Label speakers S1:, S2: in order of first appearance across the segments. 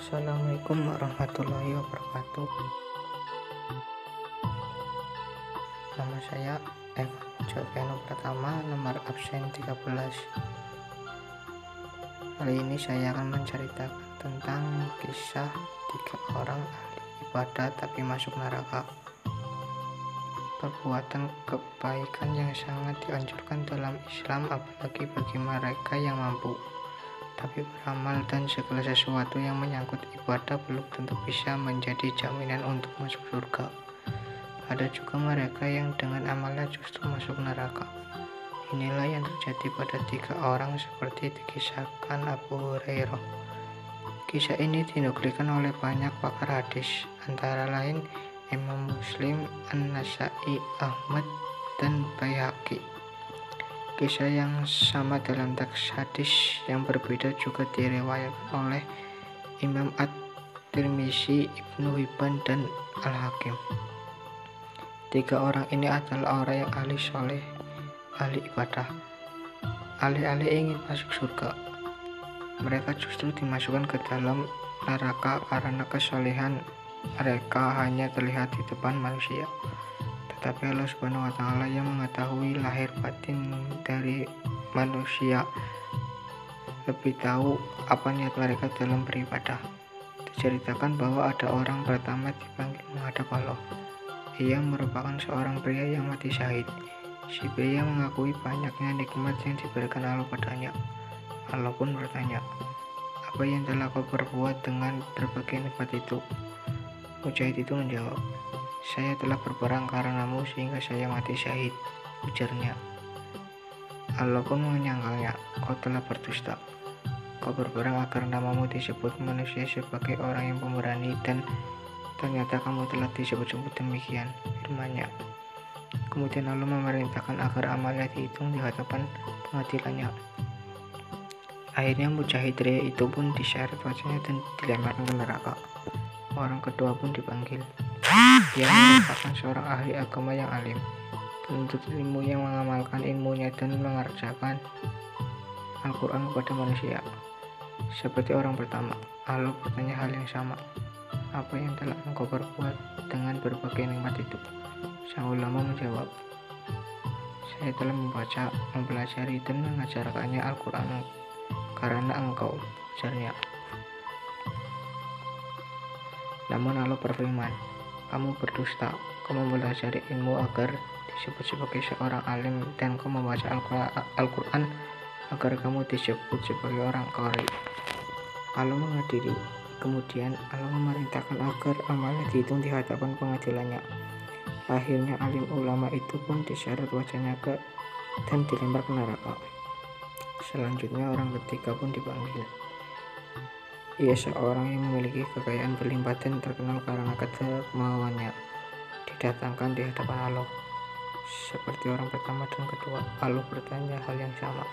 S1: Assalamualaikum warahmatullahi wabarakatuh. Nama saya Evan Joviano Pratama, nomor absen 13. Kali ini saya akan menceritakan tentang kisah 3 orang ahli ibadah tapi masuk neraka. Perbuatan kebaikan yang sangat dianjurkan dalam Islam, apalagi bagi mereka yang mampu. Tapi beramal dan segala sesuatu yang menyangkut ibadah belum tentu bisa menjadi jaminan untuk masuk surga. Ada juga mereka yang dengan amalnya justru masuk neraka. Inilah yang terjadi pada 3 orang seperti dikisahkan Abu Hurairah. Kisah ini dinukilkan oleh banyak pakar hadis, antara lain Imam Muslim, An-Nasai, Ahmad, dan Baihaqi. Kisah yang sama dalam teks hadis yang berbeda juga diriwayatkan oleh Imam At-Tirmizi, Ibnu Hibban, dan Al-Hakim. 3 orang ini adalah orang yang ahli soleh, ahli ibadah, ahli-ahli ingin masuk surga. Mereka justru dimasukkan ke dalam neraka karena kesolehan mereka hanya terlihat di depan manusia. Tetapi Allah Subhanahu wa Ta'ala yang mengetahui lahir batin dari manusia lebih tahu apa niat mereka dalam beribadah. Diceritakan bahwa ada orang pertama dipanggil menghadap Allah. Ia merupakan seorang pria yang mati syahid. Si pria mengakui banyaknya nikmat yang diberikan Allah padanya. Allah pun bertanya, "Apa yang telah kau perbuat dengan berbagai nikmat itu?" Mujahid itu menjawab, "Saya telah berperang karenamu sehingga saya mati syahid," ujarnya. Allah pun menyangkalnya, "Kau telah berdusta. Kau berperang agar namamu disebut manusia sebagai orang yang pemberani, dan ternyata kamu telah disebut-sebut demikian," firman-Nya. Kemudian Allah memerintahkan agar amalnya dihitung di hadapan pengadilannya. Akhirnya Mujahid pria itu pun diseret wajahnya dan dilemparkan ke neraka. Orang kedua pun dipanggil. Dia merupakan seorang ahli agama yang alim, penuntut ilmu yang mengamalkan ilmunya dan mengerjakan Al-Quran kepada manusia. Seperti orang pertama, Allah bertanya hal yang sama, "Apa yang telah engkau perbuat dengan berbagai nikmat itu?" Sang ulama menjawab, "Saya telah membaca, mempelajari, dan mengajarkannya Al-Quran karena engkau," ujarnya. Namun Allah berfirman, "Kamu berdusta, kau mempelajari ilmu agar disebut sebagai seorang alim, dan kau membaca Al-Quran agar kamu disebut sebagai orang qari." Allah mengadili. Kemudian Allah memerintahkan agar amalnya dihitung di hadapan pengadilannya. Akhirnya alim ulama itu pun diseret wajahnya dan dilempar ke neraka. Selanjutnya orang ketiga pun dipanggil. Ia seorang yang memiliki kekayaan berlimpah dan terkenal karena kedermawannya. Didatangkan di hadapan Allah. Seperti orang pertama dan kedua, Allah bertanya hal yang sama,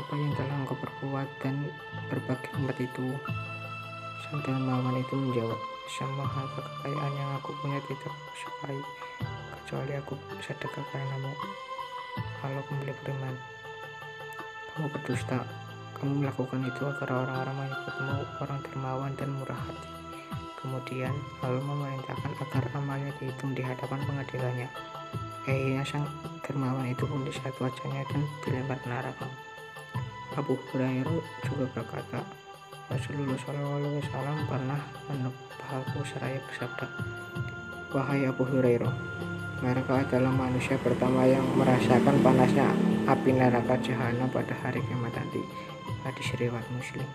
S1: "Apa yang telah engkau perbuat dan berbagi nikmat itu?" Sang dermawan itu menjawab, "Semua harta kekayaan yang aku punya tidak aku sukai, kecuali aku sedekah karenamu." Allah kembali berfirman, "Kamu berdusta. Kamu melakukan itu agar orang-orang menyebutmu orang dermawan dan murah hati." Kemudian Allah memerintahkan agar amalnya dihitung di hadapan pengadilannya. Akhirnya sang dermawan itu pun diseret wajahnya dan dilempar ke neraka. Abu Hurairah juga berkata, Rasulullah SAW pernah menebahku seraya bersabda, "Wahai Abu Hurairah, mereka adalah manusia pertama yang merasakan panasnya api neraka jahanam pada hari kiamat nanti." Hadis riwayat Muslim.